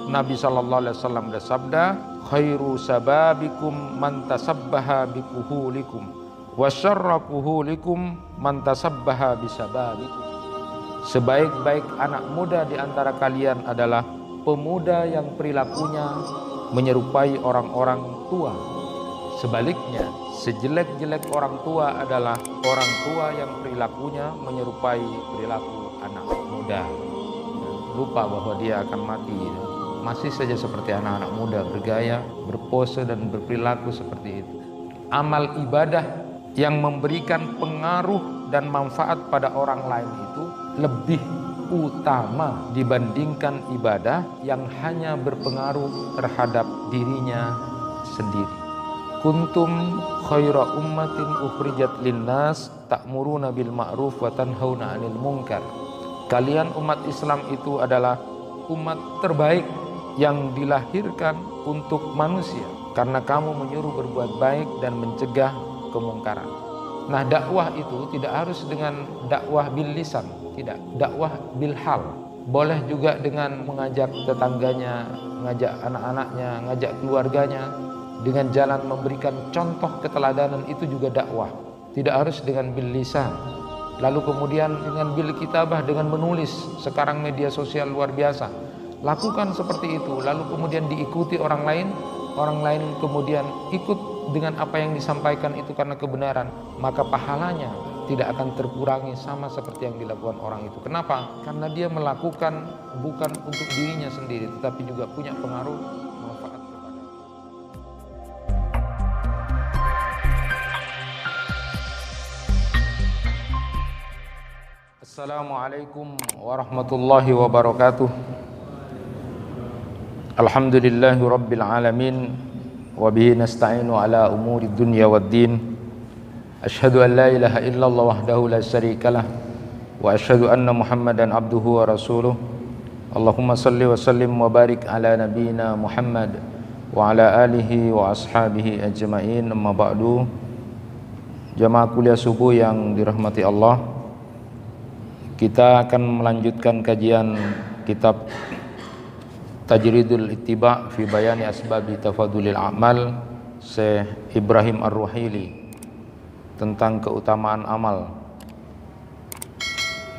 Nabi sallallahu alaihi wasallam bersabda, khairu sababikum man tasabbaha bikuhulikum wa syarra kuhulikum man tasabbaha bisababikum. Sebaik-baik anak muda di antara kalian adalah pemuda yang perilakunya menyerupai orang-orang tua. Sebaliknya, sejelek-jelek orang tua adalah orang tua yang perilakunya menyerupai perilaku anak muda. Lupa bahwa dia akan mati. Masih saja seperti anak-anak muda, bergaya, berpose dan berperilaku seperti itu. Amal ibadah yang memberikan pengaruh dan manfaat pada orang lain itu lebih utama dibandingkan ibadah yang hanya berpengaruh terhadap dirinya sendiri. Kuntum khaira ummatin ukhrijat linnas ta'muruna bil ma'ruf wa tanhauna 'anil munkar. Kalian umat Islam itu adalah umat terbaik yang dilahirkan untuk manusia karena kamu menyuruh berbuat baik dan mencegah kemungkaran. Nah, dakwah itu tidak harus dengan dakwah bil lisan, tidak. Dakwah bil hal. Boleh juga dengan mengajak tetangganya, mengajak anak-anaknya, mengajak keluarganya, dengan jalan memberikan contoh keteladanan, itu juga dakwah. Tidak harus dengan bil lisan. Lalu kemudian dengan bil kitabah, dengan menulis. Sekarang media sosial luar biasa. Lakukan seperti itu, lalu kemudian diikuti orang lain kemudian ikut dengan apa yang disampaikan itu karena kebenaran, maka pahalanya tidak akan terkurangi sama seperti yang dilakukan orang itu. Kenapa? Karena dia melakukan bukan untuk dirinya sendiri, tetapi juga punya pengaruh manfaat kepada. Assalamualaikum warahmatullahi wabarakatuh. Alhamdulillahi rabbil alamin, wa bihi nasta'inu ala umuri dunya waddin. Asyhadu an la ilaha illallah wahdahu la syarikalah, wa asyhadu anna Muhammadan abduhu wa rasuluh. Allahumma salli wa sallim wa barik ala nabiyyina Muhammad wa ala alihi wa ashabihi ajma'in. Amma ba'du. Jamaah kuliah subuh yang dirahmati Allah, kita akan melanjutkan kajian kitab Tajridul Ittiba' fi Bayani Asbabi Tafadulil A'mal Syekh Ibrahim Ar-Ruhaili tentang keutamaan amal.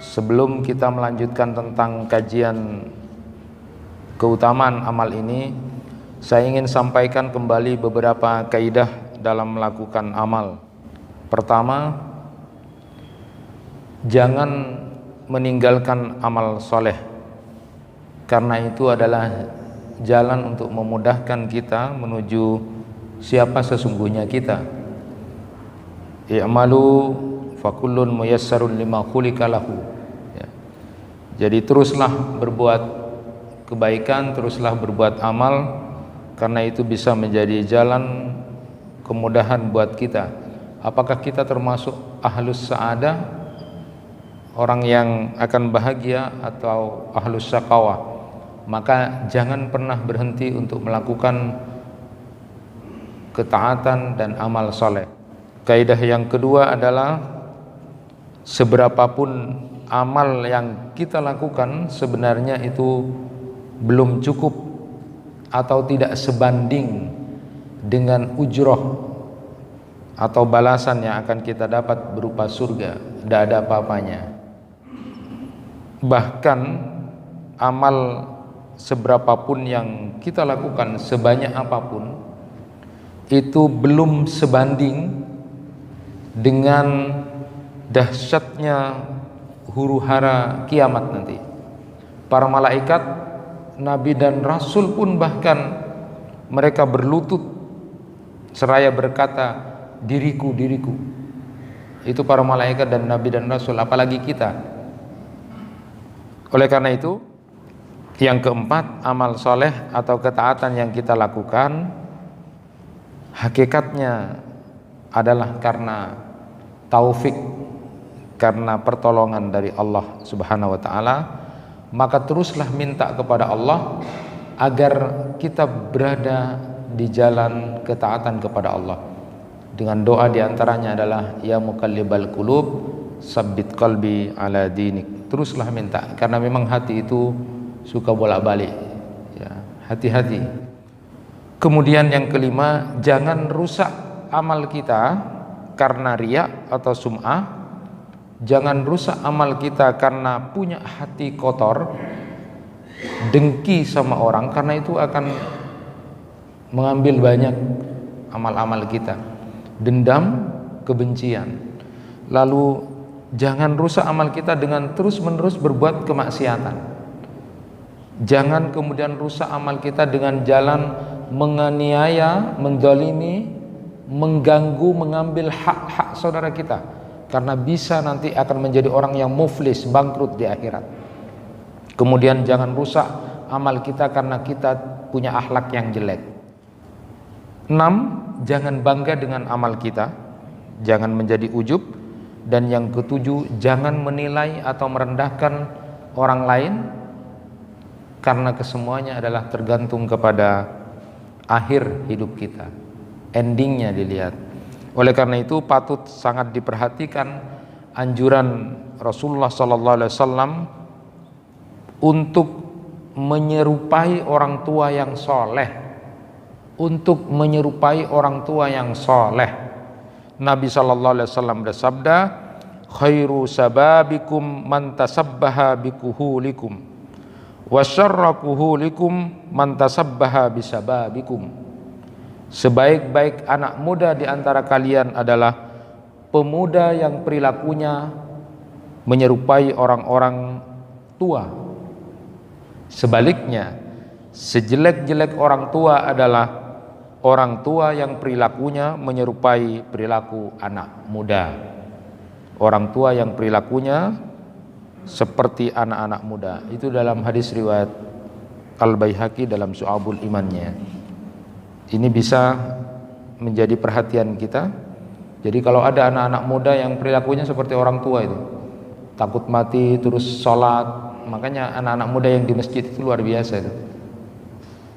Sebelum kita melanjutkan tentang kajian keutamaan amal ini, saya ingin sampaikan kembali beberapa kaidah dalam melakukan amal. Pertama, jangan meninggalkan amal soleh, karena itu adalah jalan untuk memudahkan kita menuju siapa sesungguhnya kita. I'malu fakullun muyassarun lima khuliqa lahu. Ya. Jadi teruslah berbuat kebaikan, teruslah berbuat amal, karena itu bisa menjadi jalan kemudahan buat kita. Apakah kita termasuk ahlus sa'adah, orang yang akan bahagia, atau ahlus syaqawah? Maka jangan pernah berhenti untuk melakukan ketaatan dan amal soleh. Kaidah yang kedua adalah seberapapun amal yang kita lakukan, sebenarnya itu belum cukup atau tidak sebanding dengan ujroh atau balasan yang akan kita dapat berupa surga. Tidak ada apa-apanya. Bahkan amal seberapapun yang kita lakukan, sebanyak apapun, itu belum sebanding dengan dahsyatnya huru-hara kiamat nanti. Para malaikat, nabi dan rasul pun bahkan mereka berlutut seraya berkata, diriku, diriku. Itu para malaikat dan nabi dan rasul, apalagi kita. Oleh karena itu, yang keempat, amal soleh atau ketaatan yang kita lakukan hakikatnya adalah karena taufik, karena pertolongan dari Allah Subhanahu wa taala. Maka teruslah minta kepada Allah agar kita berada di jalan ketaatan kepada Allah. Dengan doa diantaranya adalah ya muqallibal qulub sabbit qalbi ala dinik. Teruslah minta, karena memang hati itu suka bolak-balik ya. hati-hati. Kemudian yang kelima, jangan rusak amal kita karena riya atau sum'ah. Jangan rusak amal kita karena punya hati kotor, dengki sama orang, karena itu akan mengambil banyak amal-amal kita. Dendam, kebencian. Lalu jangan rusak amal kita dengan terus-menerus berbuat kemaksiatan. Jangan kemudian rusak amal kita dengan jalan menganiaya, menzalimi, mengganggu, mengambil hak-hak saudara kita, karena bisa nanti akan menjadi orang yang muflis, bangkrut di akhirat. Kemudian jangan rusak amal kita karena kita punya akhlak yang jelek. 6. Jangan bangga dengan amal kita, jangan menjadi ujub. Dan yang ke-7, jangan menilai atau merendahkan orang lain, karena kesemuanya adalah tergantung kepada akhir hidup kita, endingnya dilihat. Oleh karena itu patut sangat diperhatikan anjuran Rasulullah SAW untuk menyerupai orang tua yang soleh, untuk menyerupai orang tua yang soleh. Nabi SAW bersabda, khairu sababikum man tasabbaha bikuhulikum wa syarra kuhulikum man tasabbaha bisababikum. Sebaik-baik anak muda di antara kalian adalah pemuda yang perilakunya menyerupai orang-orang tua. Sebaliknya, sejelek-jelek orang tua adalah orang tua yang perilakunya menyerupai perilaku anak muda. Orang tua yang perilakunya seperti anak-anak muda. Itu dalam hadis riwayat Al-Baihaqi dalam Syu'abul Imannya. Ini bisa menjadi perhatian kita. Jadi kalau ada anak-anak muda yang perilakunya seperti orang tua itu, takut mati terus sholat, makanya anak-anak muda yang di masjid itu luar biasa itu.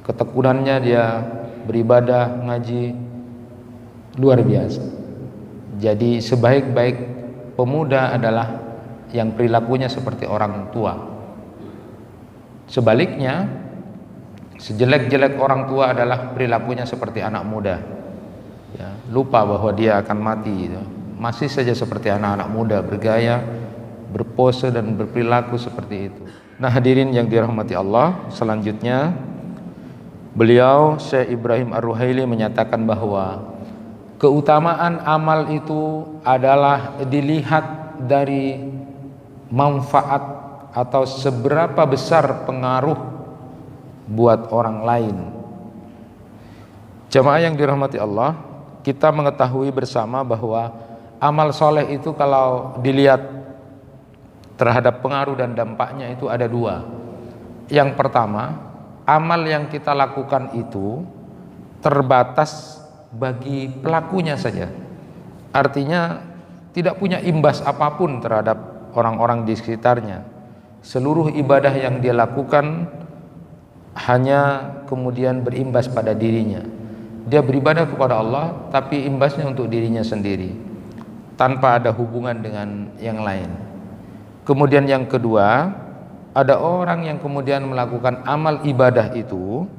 Ketekunannya dia beribadah, ngaji, luar biasa. Jadi sebaik-baik pemuda adalah yang perilakunya seperti orang tua. Sebaliknya, sejelek-jelek orang tua adalah perilakunya seperti anak muda. Ya, lupa bahwa dia akan mati gitu. Masih saja seperti anak-anak muda, bergaya, berpose dan berperilaku seperti itu. Nah, hadirin yang dirahmati Allah, selanjutnya beliau Syekh Ibrahim Ar-Ruhaili menyatakan bahwa keutamaan amal itu adalah dilihat dari manfaat atau seberapa besar pengaruh buat orang lain. Jamaah yang dirahmati Allah, kita mengetahui bersama bahwa amal soleh itu kalau dilihat terhadap pengaruh dan dampaknya itu ada dua. Yang pertama, amal yang kita lakukan itu terbatas bagi pelakunya saja. Artinya tidak punya imbas apapun terhadap orang-orang di sekitarnya. Seluruh ibadah yang dia lakukan hanya kemudian berimbas pada dirinya. Dia beribadah kepada Allah tapi imbasnya untuk dirinya sendiri, tanpa ada hubungan dengan yang lain. Kemudian yang kedua, ada orang yang kemudian melakukan amal ibadah itu,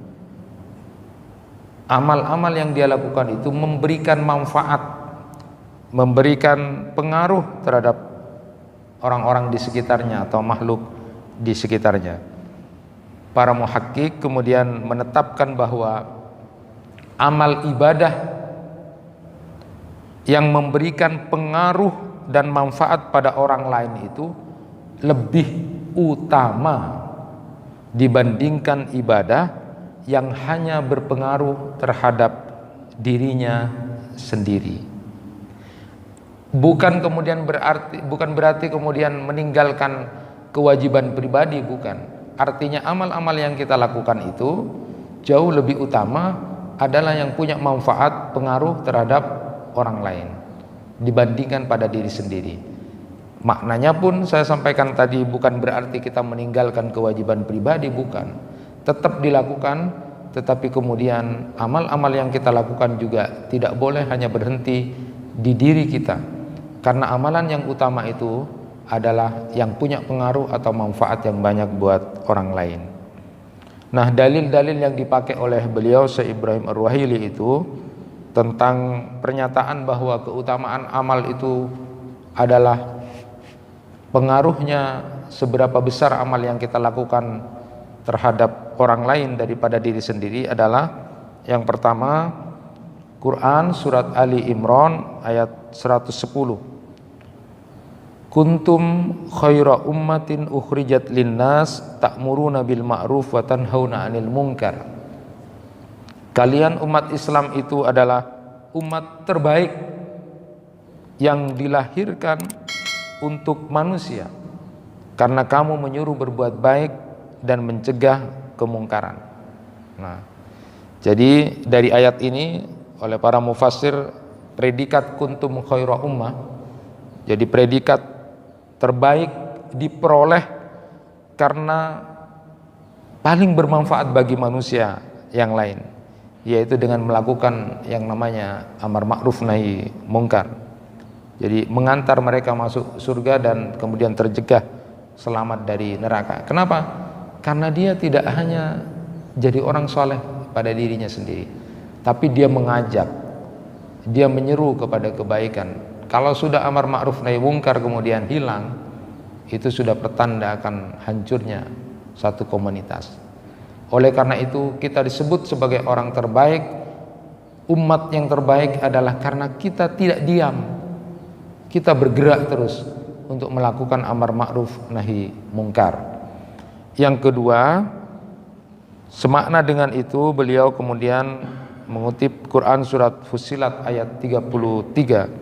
amal-amal yang dia lakukan itu memberikan manfaat, memberikan pengaruh terhadap orang-orang di sekitarnya atau makhluk di sekitarnya. Para muhakkik kemudian menetapkan bahwa amal ibadah yang memberikan pengaruh dan manfaat pada orang lain itu lebih utama dibandingkan ibadah yang hanya berpengaruh terhadap dirinya sendiri. Bukan berarti kemudian meninggalkan kewajiban pribadi, bukan. Artinya amal-amal yang kita lakukan itu jauh lebih utama adalah yang punya manfaat, pengaruh terhadap orang lain dibandingkan pada diri sendiri. Maknanya pun saya sampaikan tadi bukan berarti kita meninggalkan kewajiban pribadi, bukan. Tetap dilakukan, tetapi kemudian amal-amal yang kita lakukan juga tidak boleh hanya berhenti di diri kita. Karena amalan yang utama itu adalah yang punya pengaruh atau manfaat yang banyak buat orang lain. Nah, dalil-dalil yang dipakai oleh beliau Syekh Ibrahim Ar-Ruhaili itu tentang pernyataan bahwa keutamaan amal itu adalah pengaruhnya seberapa besar amal yang kita lakukan terhadap orang lain daripada diri sendiri adalah yang pertama, Quran surat Ali Imran ayat 110. Kuntum khaira ummatin ukhrijat linnas ta'muruna bil ma'ruf wa tanhauna 'anil munkar. Kalian umat Islam itu adalah umat terbaik yang dilahirkan untuk manusia karena kamu menyuruh berbuat baik dan mencegah kemungkaran. Nah, jadi dari ayat ini oleh para mufassir predikat kuntum khaira ummah, jadi predikat terbaik diperoleh karena paling bermanfaat bagi manusia yang lain, yaitu dengan melakukan yang namanya amar ma'ruf nahi mungkar. Jadi mengantar mereka masuk surga dan kemudian tercegah selamat dari neraka. Kenapa? Karena dia tidak hanya jadi orang soleh pada dirinya sendiri, tapi dia mengajak, dia menyeru kepada kebaikan. Kalau sudah amar ma'ruf nahi mungkar kemudian hilang, itu sudah pertanda akan hancurnya satu komunitas. Oleh karena itu kita disebut sebagai orang terbaik, umat yang terbaik adalah karena kita tidak diam, kita bergerak terus untuk melakukan amar ma'ruf nahi mungkar. Yang kedua, semakna dengan itu beliau kemudian mengutip Quran surat Fussilat ayat 33.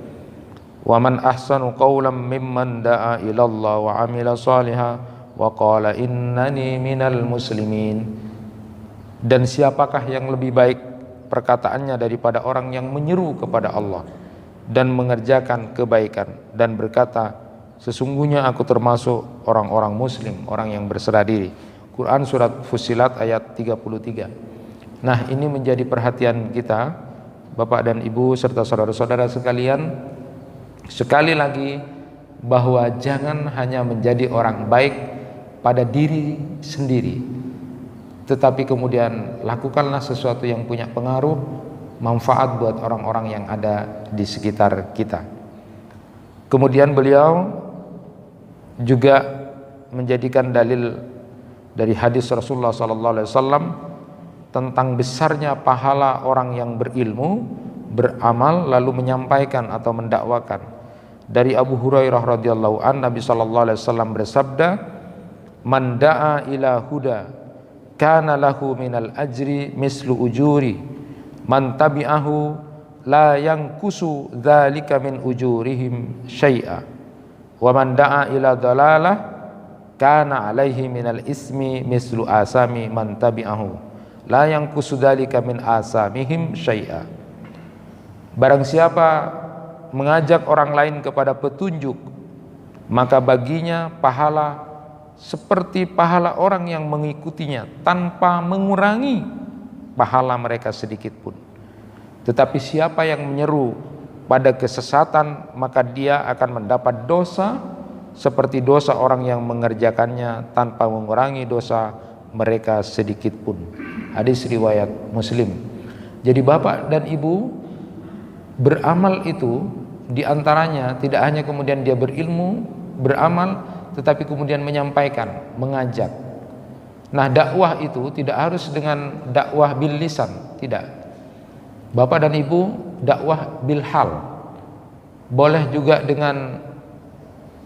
Wa man ahsanu qawlan mimman da'a ilallah wa amila shaliha wa qala innani minal muslimin. Dan siapakah yang lebih baik perkataannya daripada orang yang menyeru kepada Allah dan mengerjakan kebaikan dan berkata, sesungguhnya aku termasuk orang-orang muslim, orang yang berserah diri. Quran surat Fussilat ayat 33. Nah, ini menjadi perhatian kita Bapak dan Ibu serta saudara-saudara sekalian, sekali lagi bahwa jangan hanya menjadi orang baik pada diri sendiri, tetapi kemudian lakukanlah sesuatu yang punya pengaruh, manfaat buat orang-orang yang ada di sekitar kita. Kemudian beliau juga menjadikan dalil dari hadis Rasulullah SAW tentang besarnya pahala orang yang berilmu, beramal lalu menyampaikan atau mendakwakan. Dari Abu Hurairah radhiyallahu an, Nabi sallallahu alaihi wasallam bersabda, "Man da'a ila huda kana lahu minal ajri mislu ujuri man tabi'ahu la yankusu dzalika min ujurihim syai'a wa man da'a ila dalalah kana alaihi minal ismi mislu asami man tabi'ahu la yankusu dzalika min asamihim syai'a." Barang siapa mengajak orang lain kepada petunjuk, maka baginya pahala seperti pahala orang yang mengikutinya tanpa mengurangi pahala mereka sedikit pun. Tetapi siapa yang menyeru pada kesesatan, maka dia akan mendapat dosa seperti dosa orang yang mengerjakannya tanpa mengurangi dosa mereka sedikit pun. Hadis riwayat Muslim. Jadi Bapak dan Ibu, beramal itu diantaranya tidak hanya kemudian dia berilmu, beramal, tetapi kemudian menyampaikan, mengajak. Nah, dakwah itu tidak harus dengan dakwah bil lisan, tidak. Bapak dan Ibu, dakwah bil hal. Boleh juga dengan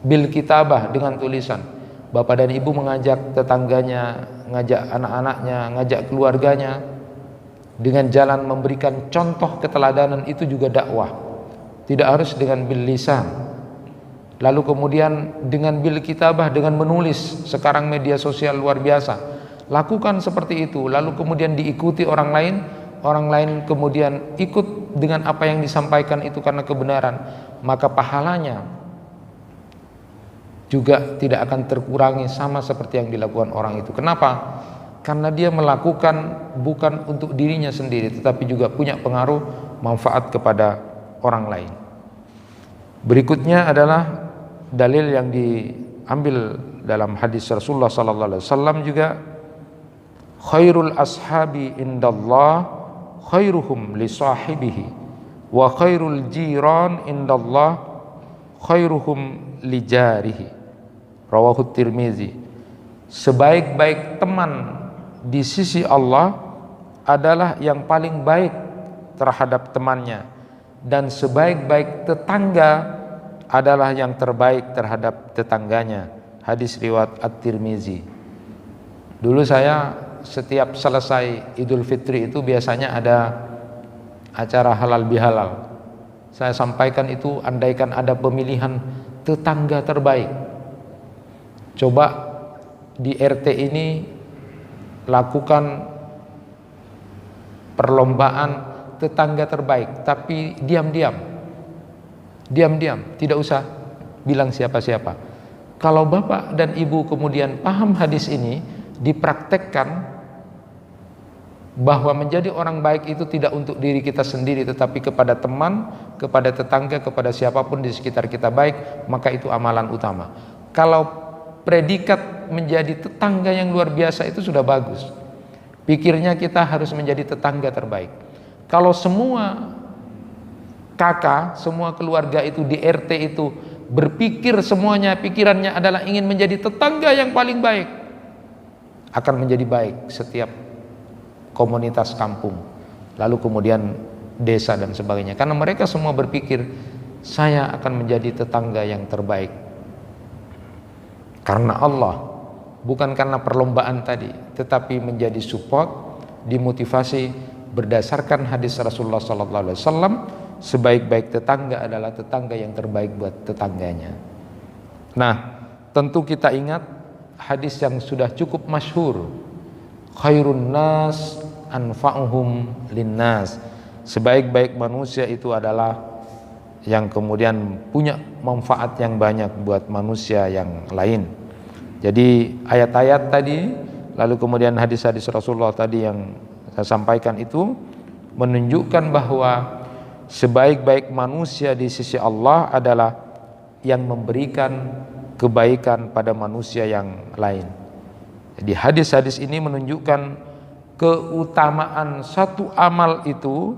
bil kitabah, dengan tulisan. Bapak dan Ibu mengajak tetangganya, ngajak anak-anaknya, ngajak keluarganya dengan jalan memberikan contoh keteladanan, itu juga dakwah. Tidak harus dengan bil lisan. Lalu kemudian dengan bil kitabah, dengan menulis. Sekarang media sosial luar biasa. Lakukan seperti itu, lalu kemudian diikuti orang lain kemudian ikut dengan apa yang disampaikan itu karena kebenaran, maka pahalanya juga tidak akan terkurangi sama seperti yang dilakukan orang itu. Kenapa? Karena dia melakukan bukan untuk dirinya sendiri, tetapi juga punya pengaruh manfaat kepada orang lain. Berikutnya adalah dalil yang diambil dalam hadis Rasulullah sallallahu alaihi wasallam juga, khairul ashabi indallah khairuhum li sahibihi wa khairul jiran indallah khairuhum li jarihi. Rawahu Tirmizi. Sebaik-baik teman di sisi Allah adalah yang paling baik terhadap temannya, dan sebaik-baik tetangga adalah yang terbaik terhadap tetangganya. Hadis riwayat At-Tirmizi. Dulu saya setiap selesai Idul Fitri itu biasanya ada acara halal bihalal. Saya sampaikan itu, andaikan ada pemilihan tetangga terbaik, coba di RT ini lakukan perlombaan tetangga terbaik, tapi diam-diam, tidak usah bilang siapa-siapa. Kalau bapak dan ibu kemudian paham hadis ini, dipraktekkan bahwa menjadi orang baik itu tidak untuk diri kita sendiri, tetapi kepada teman, kepada tetangga, kepada siapapun di sekitar kita baik, maka itu amalan utama. Kalau predikat menjadi tetangga yang luar biasa itu sudah bagus, pikirnya kita harus menjadi tetangga terbaik. Kalau semua kakak, semua keluarga itu di RT itu berpikir semuanya, pikirannya adalah ingin menjadi tetangga yang paling baik, akan menjadi baik setiap komunitas kampung, lalu kemudian desa dan sebagainya, karena mereka semua berpikir saya akan menjadi tetangga yang terbaik karena Allah, bukan karena perlombaan tadi, tetapi menjadi support, dimotivasi berdasarkan hadis Rasulullah SAW, sebaik-baik tetangga adalah tetangga yang terbaik buat tetangganya. Nah, tentu kita ingat hadis yang sudah cukup masyhur, khairun nas anfa'uhum linnas. Sebaik-baik manusia itu adalah yang kemudian punya manfaat yang banyak buat manusia yang lain. Jadi ayat-ayat tadi, lalu kemudian hadis-hadis Rasulullah tadi yang saya sampaikan itu menunjukkan bahwa sebaik-baik manusia di sisi Allah adalah yang memberikan kebaikan pada manusia yang lain. Jadi hadis-hadis ini menunjukkan keutamaan satu amal itu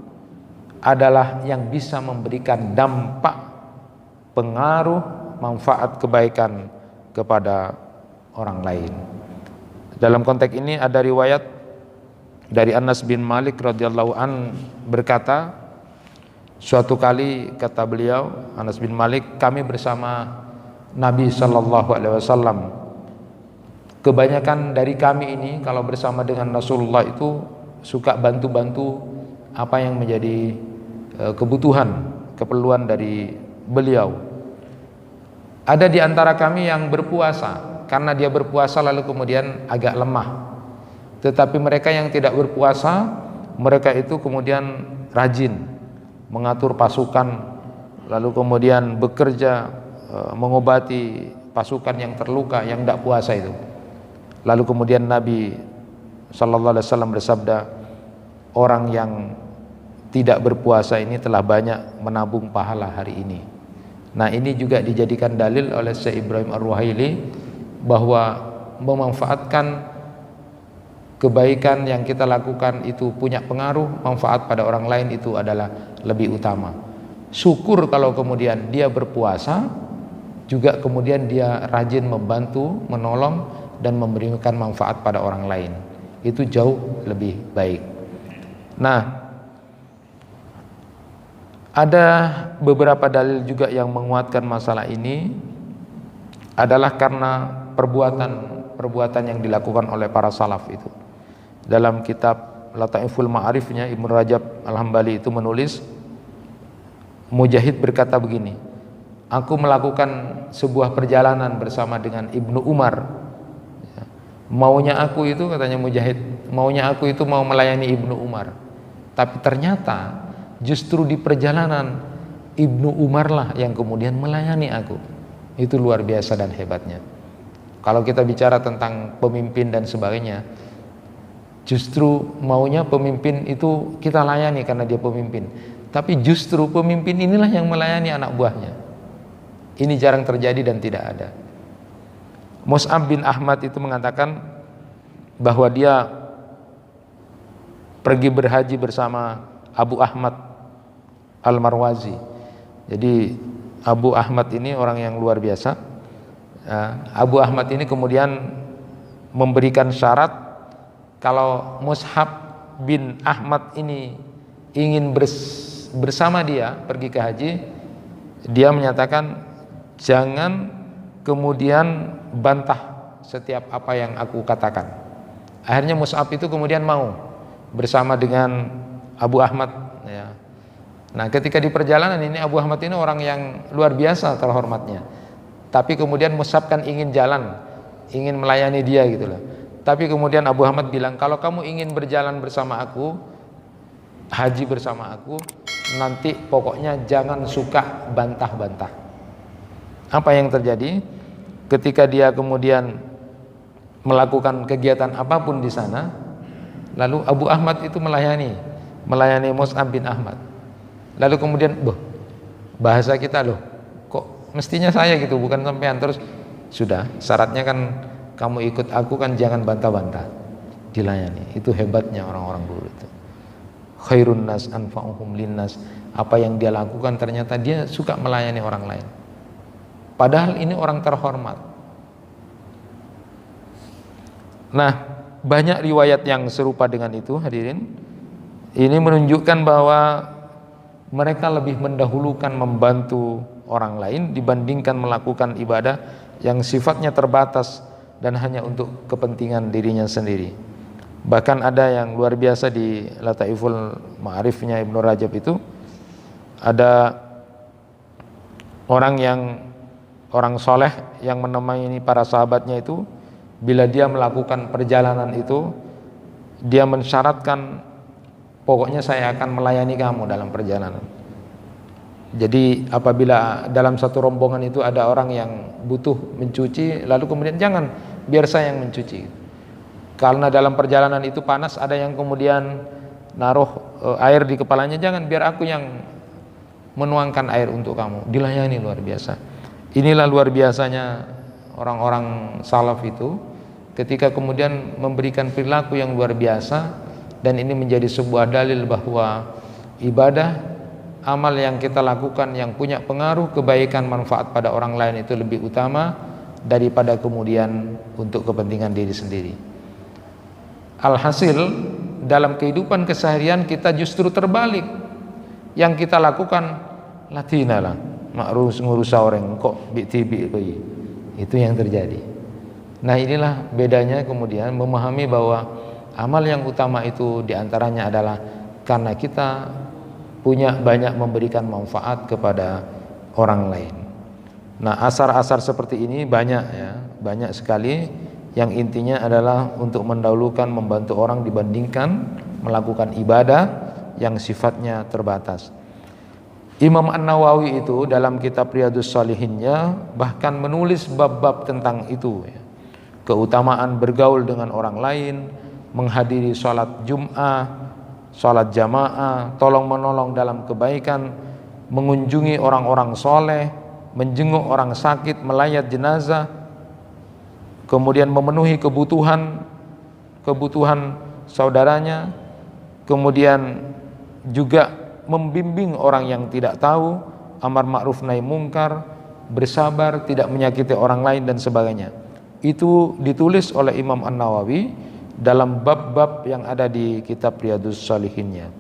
adalah yang bisa memberikan dampak, pengaruh, manfaat kebaikan kepada orang lain. Dalam konteks ini ada riwayat dari Anas bin Malik radhiyallahu an berkata, suatu kali kata beliau, Anas bin Malik, kami bersama Nabi sallallahu alaihi wasallam. Kebanyakan dari kami ini kalau bersama dengan Rasulullah itu suka bantu-bantu apa yang menjadi kebutuhan, keperluan dari beliau. Ada di antara kami yang berpuasa, karena dia berpuasa lalu kemudian agak lemah. Tetapi mereka yang tidak berpuasa, mereka itu kemudian rajin mengatur pasukan, lalu kemudian bekerja mengobati pasukan yang terluka, yang tidak puasa itu. Lalu kemudian Nabi sallallahu alaihi wasallam bersabda, orang yang tidak berpuasa ini telah banyak menabung pahala hari ini. Nah, ini juga dijadikan dalil oleh Syekh Ibrahim Ar-Ruhaili bahwa memanfaatkan kebaikan yang kita lakukan itu punya pengaruh, manfaat pada orang lain itu adalah lebih utama. Syukur kalau kemudian dia berpuasa, juga kemudian dia rajin membantu, menolong dan memberikan manfaat pada orang lain. Itu jauh lebih baik. Nah, ada beberapa dalil juga yang menguatkan masalah ini adalah karena perbuatan yang dilakukan oleh para salaf itu. Dalam kitab Lataiful Ma'arifnya Ibnu Rajab Al-Hambali itu menulis, Mujahid berkata begini, aku melakukan sebuah perjalanan bersama dengan Ibnu Umar. Maunya aku itu, katanya Mujahid, maunya aku itu mau melayani Ibnu Umar. Tapi ternyata justru di perjalanan Ibnu Umar lah yang kemudian melayani aku. Itu luar biasa dan hebatnya. Kalau kita bicara tentang pemimpin dan sebagainya, justru maunya pemimpin itu kita layani karena dia pemimpin. Tapi justru pemimpin inilah yang melayani anak buahnya. Ini jarang terjadi dan tidak ada. Mus'ab bin Ahmad itu mengatakan bahwa dia pergi berhaji bersama Abu Ahmad Al-Marwazi. Jadi Abu Ahmad ini orang yang luar biasa. Abu Ahmad ini kemudian memberikan syarat kalau Mus'ab bin Ahmad ini ingin bersama dia pergi ke haji, dia menyatakan jangan kemudian bantah setiap apa yang aku katakan. Akhirnya Mus'ab itu kemudian mau bersama dengan Abu Ahmad, ya. Nah, ketika di perjalanan ini Abu Ahmad ini orang yang luar biasa terhormatnya. Tapi kemudian Mus'ab kan ingin jalan, ingin melayani dia gitu loh. Tapi kemudian Abu Ahmad bilang, kalau kamu ingin berjalan bersama aku, haji bersama aku, nanti pokoknya jangan suka bantah-bantah. Apa yang terjadi? Ketika dia kemudian melakukan kegiatan apapun di sana, lalu Abu Ahmad itu melayani Mus'ab bin Ahmad. Lalu kemudian, bahasa kita loh, kok mestinya saya gitu, bukan sampean. Terus sudah, syaratnya kan kamu ikut aku kan jangan bantah-bantah, dilayani. Itu hebatnya orang-orang dulu itu. Khairun nas anfa'uhum linnas. Apa yang dia lakukan ternyata dia suka melayani orang lain. Padahal ini orang terhormat. Nah, banyak riwayat yang serupa dengan itu, hadirin. Ini menunjukkan bahwa mereka lebih mendahulukan membantu orang lain dibandingkan melakukan ibadah yang sifatnya terbatas dan hanya untuk kepentingan dirinya sendiri. Bahkan ada yang luar biasa di Lataiful Ma'arifnya Ibnu Rajab itu, ada orang soleh yang menemani para sahabatnya itu, bila dia melakukan perjalanan itu, dia mensyaratkan, pokoknya saya akan melayani kamu dalam perjalanan. Jadi apabila dalam satu rombongan itu ada orang yang butuh mencuci, lalu kemudian jangan, biar saya yang mencuci. Karena dalam perjalanan itu panas, ada yang kemudian naruh air di kepalanya, jangan, biar aku yang menuangkan air untuk kamu. Dilayani luar biasa. Inilah luar biasanya orang-orang salaf itu, ketika kemudian memberikan perilaku yang luar biasa. Dan ini menjadi sebuah dalil bahwa ibadah, amal yang kita lakukan yang punya pengaruh kebaikan manfaat pada orang lain itu lebih utama daripada kemudian untuk kepentingan diri sendiri. Alhasil dalam kehidupan keseharian kita justru terbalik. Yang kita lakukan latina lah, makrus ngurus orang kok bitibi. Itu yang terjadi. Nah, inilah bedanya kemudian memahami bahwa amal yang utama itu diantaranya adalah karena kita punya banyak memberikan manfaat kepada orang lain. Nah, asar-asar seperti ini banyak ya, banyak sekali, yang intinya adalah untuk mendahulukan membantu orang dibandingkan melakukan ibadah yang sifatnya terbatas. Imam An-Nawawi itu dalam kitab Riyadhus Shalihinnya bahkan menulis bab-bab tentang itu ya. Keutamaan bergaul dengan orang lain, menghadiri sholat Jum'ah, sholat jamaah, tolong menolong dalam kebaikan, mengunjungi orang-orang soleh, menjenguk orang sakit, melayat jenazah, kemudian memenuhi kebutuhan saudaranya, kemudian juga membimbing orang yang tidak tahu, amar ma'ruf nahi mungkar, bersabar, tidak menyakiti orang lain dan sebagainya. Itu ditulis oleh Imam An-Nawawi dalam bab-bab yang ada di kitab Riyadhus Shalihinnya.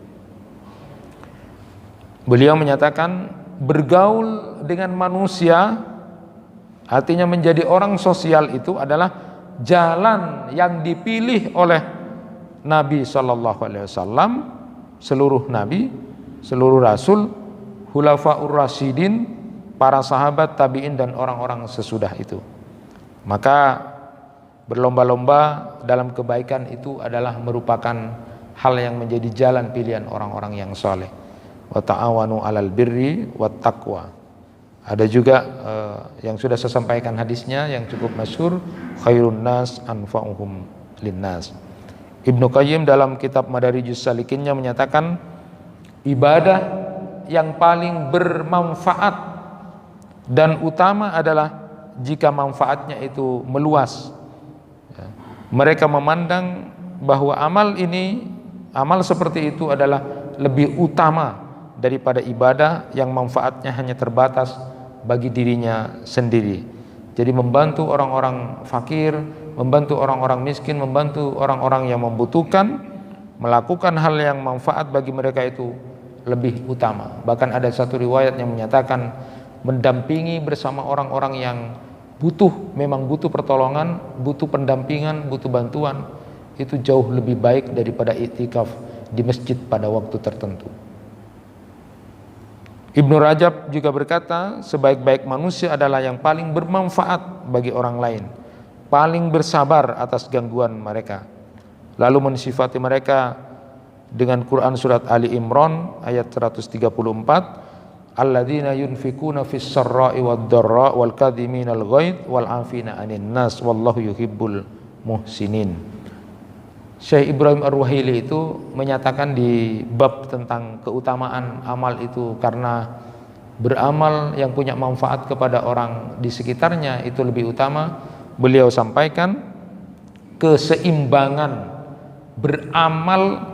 Beliau menyatakan bergaul dengan manusia, artinya menjadi orang sosial, itu adalah jalan yang dipilih oleh Nabi SAW, seluruh nabi, seluruh rasul, khulafaur rasyidin, para sahabat, tabi'in dan orang-orang sesudah itu. Maka berlomba-lomba dalam kebaikan itu adalah merupakan hal yang menjadi jalan pilihan orang-orang yang soleh. Wa ta'awanu 'alal birri wat taqwa. Ada juga yang sudah saya sampaikan hadisnya yang cukup masyhur, khairun nas anfa'uhum linnas. Ibnu Qayyim dalam kitab Madarijus Salikinnya menyatakan ibadah yang paling bermanfaat dan utama adalah jika manfaatnya itu meluas. Mereka memandang bahwa amal ini, amal seperti itu adalah lebih utama daripada ibadah yang manfaatnya hanya terbatas bagi dirinya sendiri. Jadi membantu orang-orang fakir, membantu orang-orang miskin, membantu orang-orang yang membutuhkan, melakukan hal yang manfaat bagi mereka itu lebih utama. Bahkan ada satu riwayat yang menyatakan mendampingi bersama orang-orang yang butuh, memang butuh pertolongan, butuh pendampingan, butuh bantuan, itu jauh lebih baik daripada iktikaf di masjid pada waktu tertentu. Ibnu Rajab juga berkata, sebaik-baik manusia adalah yang paling bermanfaat bagi orang lain, paling bersabar atas gangguan mereka. Lalu mensifati mereka dengan Quran surat Ali Imran ayat 134, alladzina yunfikuna fis sarra'i wad dharra wal kadhiminal ghaidh wal 'afina 'anil nas wallahu yuhibbul muhsinin. Syekh Ibrahim Ar-Ruhaili itu menyatakan di bab tentang keutamaan amal itu, karena beramal yang punya manfaat kepada orang di sekitarnya itu lebih utama. Beliau sampaikan keseimbangan beramal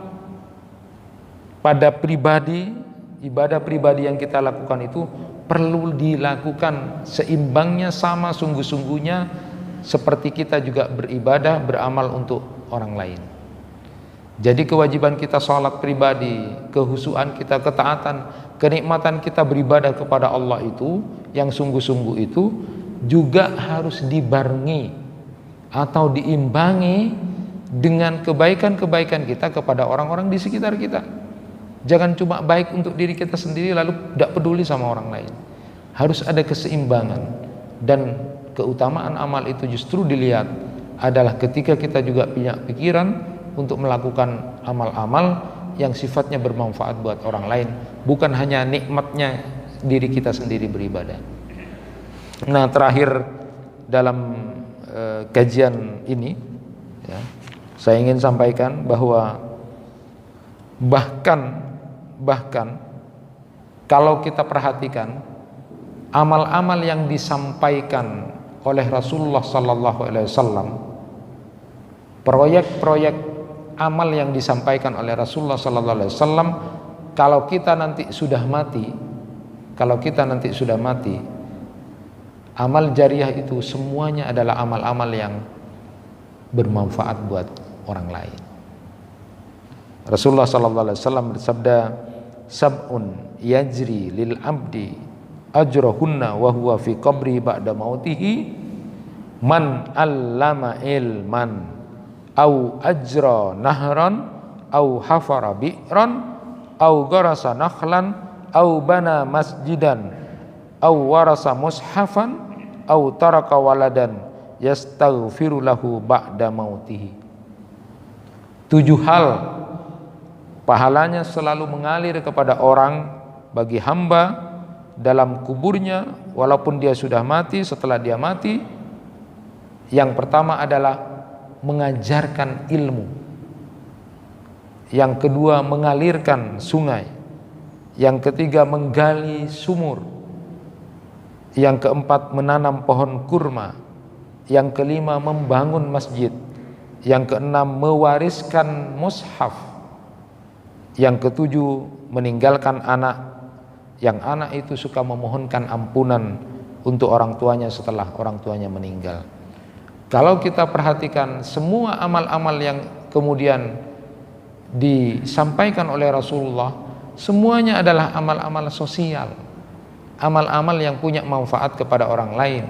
pada pribadi, ibadah pribadi yang kita lakukan itu perlu dilakukan seimbangnya, sama sungguh-sungguhnya seperti kita juga beribadah, beramal untuk orang lain. Jadi kewajiban kita sholat pribadi, kehusuan kita, ketaatan, kenikmatan kita beribadah kepada Allah itu yang sungguh-sungguh itu juga harus dibarengi atau diimbangi dengan kebaikan-kebaikan kita kepada orang-orang di sekitar kita. Jangan cuma baik untuk diri kita sendiri lalu tidak peduli sama orang lain. Harus ada keseimbangan, dan keutamaan amal itu justru dilihat adalah ketika kita juga punya pikiran untuk melakukan amal-amal yang sifatnya bermanfaat buat orang lain, bukan hanya nikmatnya diri kita sendiri beribadah. Nah, terakhir dalam kajian ini ya, saya ingin sampaikan bahwa bahkan kalau kita perhatikan amal-amal yang disampaikan oleh Rasulullah sallallahu alaihi wasallam, proyek-proyek amal yang disampaikan oleh Rasulullah sallallahu alaihi wasallam, kalau kita nanti sudah mati, amal jariah itu semuanya adalah amal-amal yang bermanfaat buat orang lain. Rasulullah sallallahu alaihi wasallam bersabda, sab'un yajri lil abdi ajrahunna wa huwa fi qabri ba'da mautihi, man allama ilman au ajra nahran au hafara bi'ran au garasa nakhlan au bana masjidan au warasa mushafan au taraka waladan yastaghfiru lahu ba'da mautihi. 7 hal pahalanya selalu mengalir kepada orang bagi hamba dalam kuburnya walaupun dia sudah mati. Setelah dia mati, yang pertama adalah mengajarkan ilmu, yang kedua mengalirkan sungai, yang ketiga menggali sumur, yang keempat menanam pohon kurma, yang kelima membangun masjid, yang keenam mewariskan mushaf, yang ketujuh meninggalkan anak, yang anak itu suka memohonkan ampunan untuk orang tuanya setelah orang tuanya meninggal. Kalau kita perhatikan semua amal-amal yang kemudian disampaikan oleh Rasulullah, semuanya adalah amal-amal sosial, amal-amal yang punya manfaat kepada orang lain,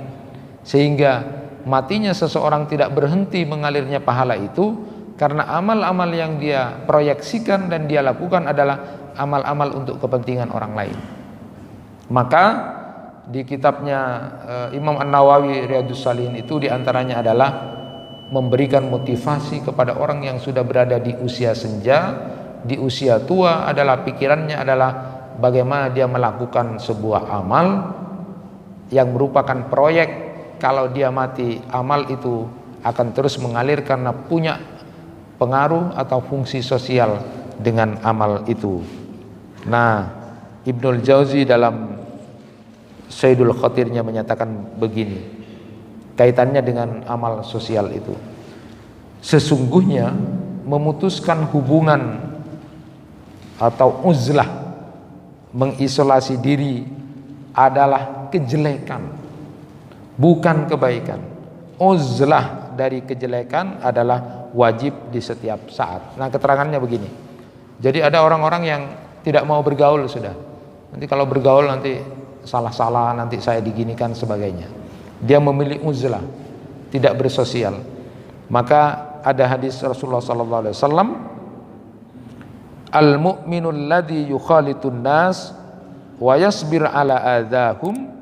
sehingga matinya seseorang tidak berhenti mengalirnya pahala itu karena amal-amal yang dia proyeksikan dan dia lakukan adalah amal-amal untuk kepentingan orang lain. Maka di kitabnya Imam An-Nawawi Riyadhus Shalihin itu diantaranya adalah memberikan motivasi kepada orang yang sudah berada di usia senja, di usia tua, adalah pikirannya adalah bagaimana dia melakukan sebuah amal yang merupakan proyek. Kalau dia mati, amal itu akan terus mengalir karena punya pengaruh atau fungsi sosial dengan amal itu. Nah, Ibnul Jauzi dalam Sayyidul Khatirnya menyatakan begini, kaitannya dengan amal sosial itu. Sesungguhnya memutuskan hubungan atau uzlah, mengisolasi diri adalah kejelekan, bukan kebaikan. Uzlah dari kejelekan adalah wajib di setiap saat. Nah, keterangannya begini. Jadi ada orang-orang yang tidak mau bergaul sudah. Nanti kalau bergaul nanti salah-salah, nanti saya diginikan sebagainya. Dia memilih uzlah, tidak bersosial. Maka ada hadis Rasulullah sallallahu alaihi wasallam, al-mu'minul ladzi yukhalitun nas wa yasbir ala adzahum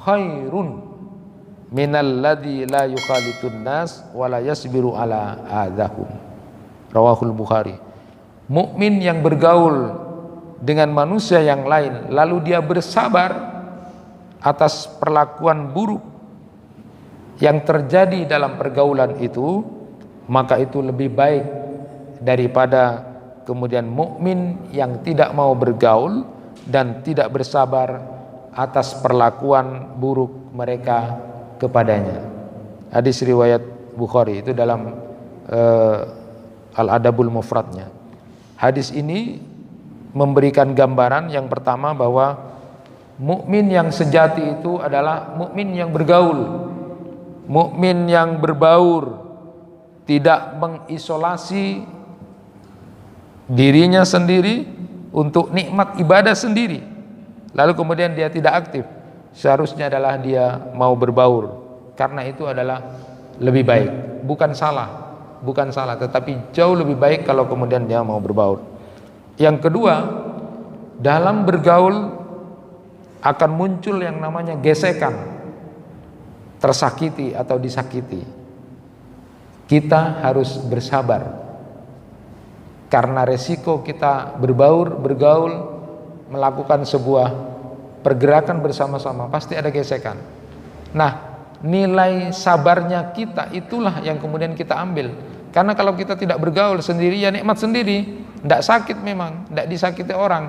khairun minal ladzi la yukhalitun nas wa la yasbiru ala adzahum. Rawahul Bukhari. Mukmin yang bergaul dengan manusia yang lain lalu dia bersabar atas perlakuan buruk yang terjadi dalam pergaulan itu, maka itu lebih baik daripada kemudian mukmin yang tidak mau bergaul dan tidak bersabar atas perlakuan buruk mereka kepadanya. Hadis riwayat Bukhari, itu dalam Al-Adabul Mufradnya. Hadis ini memberikan gambaran yang pertama bahwa mukmin yang sejati itu adalah mukmin yang bergaul, mukmin yang berbaur, tidak mengisolasi dirinya sendiri untuk nikmat ibadah sendiri, lalu kemudian dia tidak aktif. Seharusnya adalah dia mau berbaur, karena itu adalah lebih baik. Bukan salah, tetapi jauh lebih baik kalau kemudian dia mau berbaur. Yang kedua, dalam bergaul akan muncul yang namanya gesekan, tersakiti atau disakiti. Kita harus bersabar, karena resiko kita bergaul, melakukan sebuah pergerakan bersama-sama, pasti ada gesekan. Nah, nilai sabarnya kita itulah yang kemudian kita ambil. Karena kalau kita tidak bergaul sendiri, ya nikmat sendiri, tidak sakit memang, tidak disakiti orang.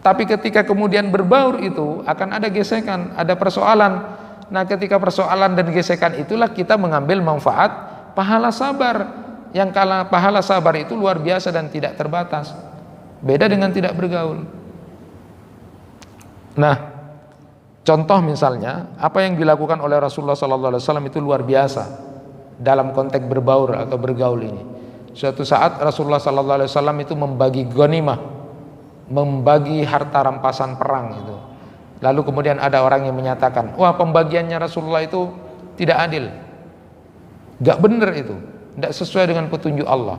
Tapi ketika kemudian berbaur itu akan ada gesekan, ada persoalan. Nah, ketika persoalan dan gesekan itulah kita mengambil manfaat pahala sabar. Yang kala pahala sabar itu luar biasa dan tidak terbatas. Beda dengan tidak bergaul. Nah, contoh misalnya apa yang dilakukan oleh Rasulullah SAW itu luar biasa dalam konteks berbaur atau bergaul ini. Suatu saat Rasulullah SAW itu membagi ghanimah, membagi harta rampasan perang itu. Lalu kemudian ada orang yang menyatakan, wah, pembagiannya Rasulullah itu tidak adil, gak benar itu, tidak sesuai dengan petunjuk Allah.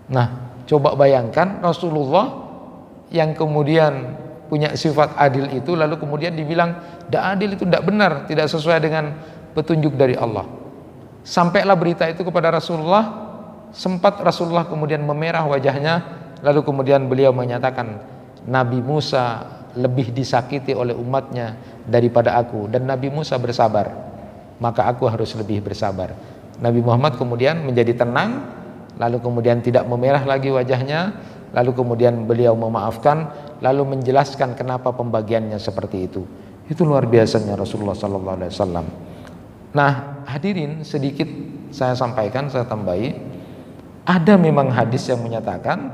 Nah, coba bayangkan Rasulullah yang kemudian punya sifat adil itu, lalu kemudian dibilang tidak adil, itu tidak benar, tidak sesuai dengan petunjuk dari Allah. Sampailah berita itu kepada Rasulullah, sempat Rasulullah kemudian memerah wajahnya, lalu kemudian beliau menyatakan, Nabi Musa lebih disakiti oleh umatnya daripada aku, dan Nabi Musa bersabar, maka aku harus lebih bersabar. Nabi Muhammad kemudian menjadi tenang, lalu kemudian tidak memerah lagi wajahnya, lalu kemudian beliau memaafkan, lalu menjelaskan kenapa pembagiannya seperti itu. Itu luar biasanya Rasulullah SAW. Nah, hadirin, sedikit saya sampaikan, saya tambahi, ada memang hadis yang menyatakan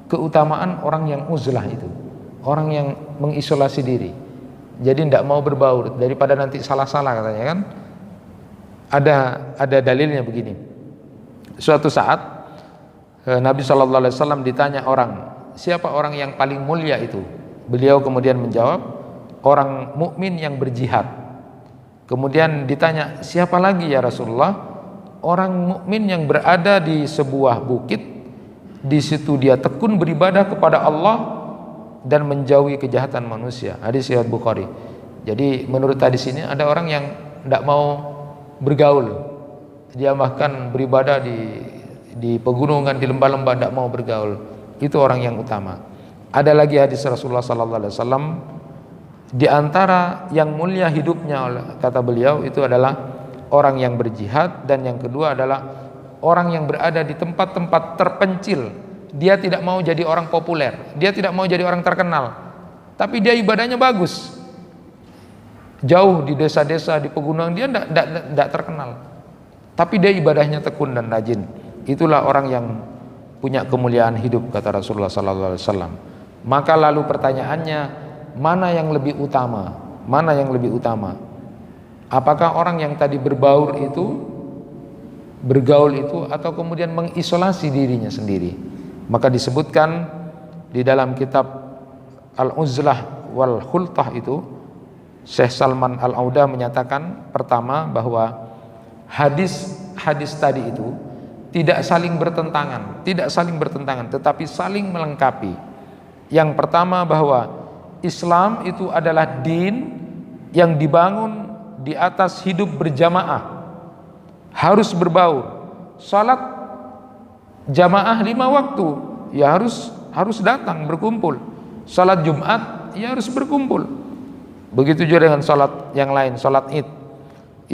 keutamaan orang yang uzlah itu, orang yang mengisolasi diri, jadi tidak mau berbaur daripada nanti salah-salah katanya kan. Ada dalilnya begini. Suatu saat Nabi SAW ditanya orang, siapa orang yang paling mulia itu? Beliau kemudian menjawab, orang mukmin yang berjihad. Kemudian ditanya, siapa lagi ya Rasulullah? Orang mukmin yang berada di sebuah bukit, di situ dia tekun beribadah kepada Allah dan menjauhi kejahatan manusia. Hadis riwayat Bukhari. Jadi menurut hadis ini ada orang yang tidak mau bergaul, dia bahkan beribadah di pegunungan, di lembah-lembah, tidak mau bergaul. Itu orang yang utama. Ada lagi hadis Rasulullah SAW, di antara yang mulia hidupnya, kata beliau, itu adalah orang yang berjihad, dan yang kedua adalah orang yang berada di tempat-tempat terpencil. Dia tidak mau jadi orang populer, dia tidak mau jadi orang terkenal, tapi dia ibadahnya bagus. Jauh di desa-desa, di pegunungan, dia tidak terkenal, tapi dia ibadahnya tekun dan rajin. Itulah orang yang punya kemuliaan hidup, kata Rasulullah sallallahu alaihi wasallam. Maka lalu pertanyaannya, mana yang lebih utama? Mana yang lebih utama? Apakah orang yang tadi bergaul itu atau kemudian mengisolasi dirinya sendiri? Maka disebutkan di dalam kitab Al-Uzlah wal Khultah itu, Syekh Salman Al-Auda menyatakan pertama bahwa hadis tadi itu tidak saling bertentangan, tetapi saling melengkapi. Yang pertama bahwa Islam itu adalah din yang dibangun di atas hidup berjamaah, harus berbaur. Salat jamaah 5 waktu, ya harus datang berkumpul. Salat Jumat, ya harus berkumpul. Begitu juga dengan salat yang lain, salat Id.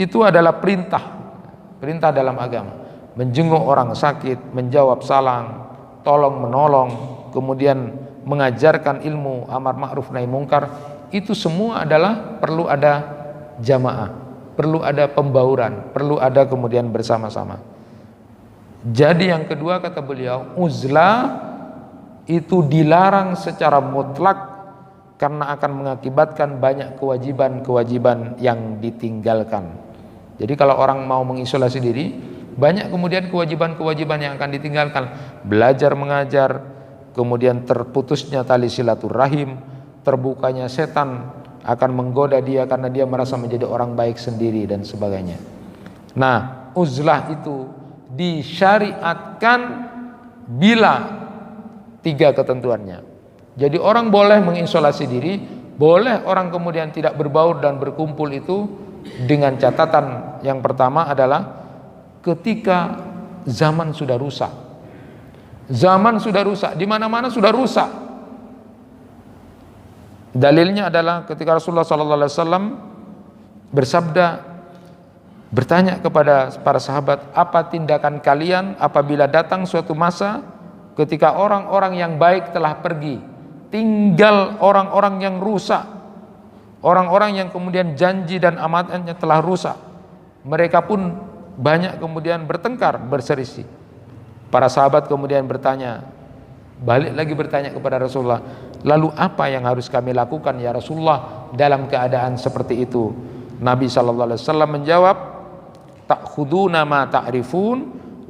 Itu adalah perintah dalam agama. Menjenguk orang sakit, menjawab salam, tolong menolong, kemudian mengajarkan ilmu amar ma'ruf nahi mungkar. Itu semua adalah perlu ada jamaah, perlu ada pembauran, perlu ada kemudian bersama-sama. Jadi yang kedua, kata beliau, uzlah itu dilarang secara mutlak karena akan mengakibatkan banyak kewajiban-kewajiban yang ditinggalkan. Jadi kalau orang mau mengisolasi diri, banyak kemudian kewajiban-kewajiban yang akan ditinggalkan. Belajar mengajar, kemudian terputusnya tali silaturahim, terbukanya setan akan menggoda dia karena dia merasa menjadi orang baik sendiri dan sebagainya. Nah, uzlah itu disyariatkan bila 3 ketentuannya. Jadi orang boleh mengisolasi diri, boleh orang kemudian tidak berbaur dan berkumpul itu dengan catatan yang pertama adalah ketika zaman sudah rusak. Zaman sudah rusak, di mana-mana sudah rusak. Dalilnya adalah ketika Rasulullah SAW bersabda, bertanya kepada para sahabat, apa tindakan kalian apabila datang suatu masa ketika orang-orang yang baik telah pergi, tinggal orang-orang yang rusak, orang-orang yang kemudian janji dan amatannya telah rusak. Mereka pun banyak kemudian bertengkar, berselisih. Para sahabat kemudian bertanya, balik lagi bertanya kepada Rasulullah, lalu apa yang harus kami lakukan ya Rasulullah dalam keadaan seperti itu? Nabi SAW menjawab, ta'khuduna ma ta'rifun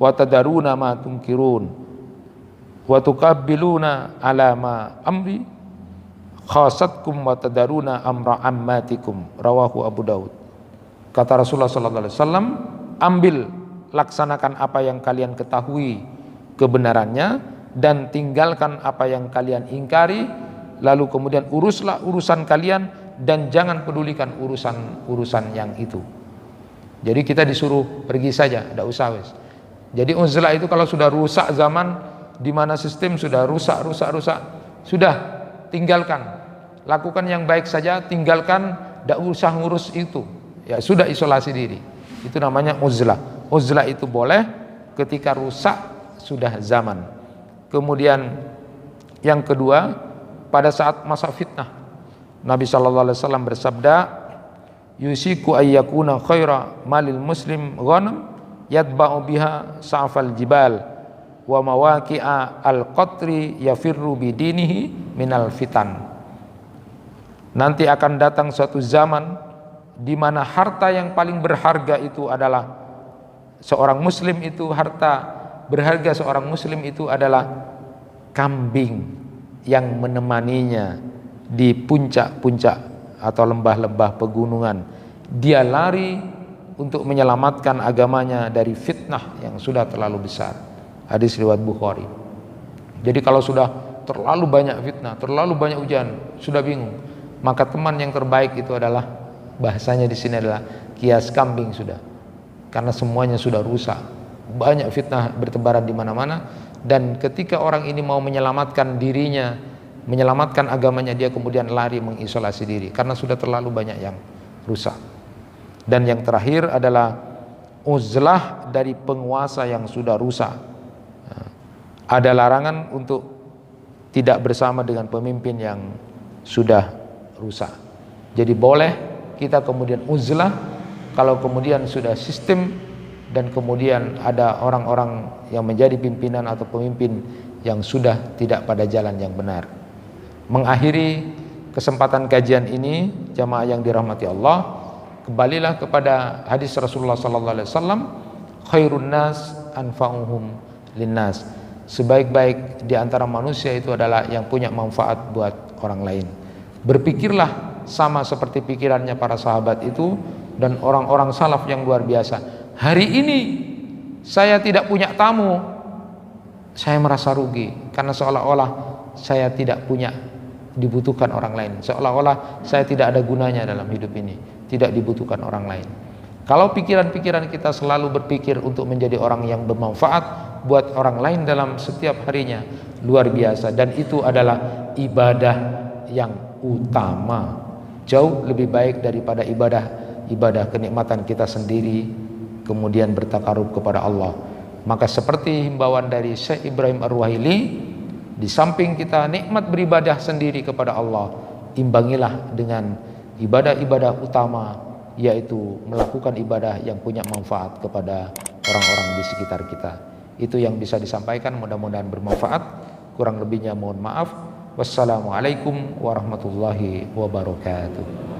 wa tadaruna ma tunkirun wa tuqabbiluna ala ma amri khasatkum wa tadaruna amra ammatikum, rawahu Abu Daud. Kata Rasulullah SAW, ambil, laksanakan apa yang kalian ketahui kebenarannya dan tinggalkan apa yang kalian ingkari, lalu kemudian uruslah urusan kalian dan jangan pedulikan urusan yang itu. Jadi kita disuruh pergi saja, tidak usah wes. Jadi uzlah itu kalau sudah rusak zaman, di mana sistem sudah rusak, sudah tinggalkan, lakukan yang baik saja, tinggalkan, tidak usah ngurus itu. Ya sudah, isolasi diri. Itu namanya uzlah. Uzlah itu boleh ketika rusak sudah zaman. Kemudian yang kedua, pada saat masa fitnah, Nabi SAW bersabda, yusiku ayyakuna khaira malil muslim ghanam yatba'u biha sa'fal jibal wa mawaqi'a al-qatri yafirru bidinihi minal fitan. Nanti akan datang suatu zaman di mana harta yang paling berharga itu adalah seorang muslim, itu harta berharga seorang muslim itu adalah kambing yang menemaninya di puncak-puncak atau lembah-lembah pegunungan. Dia lari untuk menyelamatkan agamanya dari fitnah yang sudah terlalu besar. Hadis riwayat Bukhari. Jadi kalau sudah terlalu banyak fitnah, terlalu banyak ujian, sudah bingung, maka teman yang terbaik itu adalah, bahasanya di sini adalah kias kambing sudah. Karena semuanya sudah rusak. Banyak fitnah bertebaran di mana-mana, dan ketika orang ini mau menyelamatkan dirinya, menyelamatkan agamanya, dia kemudian lari mengisolasi diri karena sudah terlalu banyak yang rusak. Dan yang terakhir adalah uzlah dari penguasa yang sudah rusak. Ada larangan untuk tidak bersama dengan pemimpin yang sudah rusak. Jadi boleh kita kemudian uzlah kalau kemudian sudah sistem dan kemudian ada orang-orang yang menjadi pimpinan atau pemimpin yang sudah tidak pada jalan yang benar. Mengakhiri kesempatan kajian ini, jamaah yang dirahmati Allah, kembalilah kepada hadis Rasulullah SAW, khairun nas anfa'uhum linnas. Sebaik-baik di antara manusia itu adalah yang punya manfaat buat orang lain. Berpikirlah sama seperti pikirannya para sahabat itu dan orang-orang salaf yang luar biasa. Hari ini saya tidak punya tamu, saya merasa rugi karena seolah-olah saya tidak punya, dibutuhkan orang lain, seolah-olah saya tidak ada gunanya dalam hidup ini, tidak dibutuhkan orang lain. Kalau pikiran-pikiran kita selalu berpikir untuk menjadi orang yang bermanfaat buat orang lain dalam setiap harinya, luar biasa, dan itu adalah ibadah yang utama, jauh lebih baik daripada ibadah kenikmatan kita sendiri kemudian bertakarub kepada Allah. Maka seperti himbauan dari Syekh Ibrahim Ar-Ruhaili, di samping kita nikmat beribadah sendiri kepada Allah, imbangilah dengan ibadah-ibadah utama, yaitu melakukan ibadah yang punya manfaat kepada orang-orang di sekitar kita. Itu yang bisa disampaikan, mudah-mudahan bermanfaat. Kurang lebihnya mohon maaf. Wassalamualaikum warahmatullahi wabarakatuh.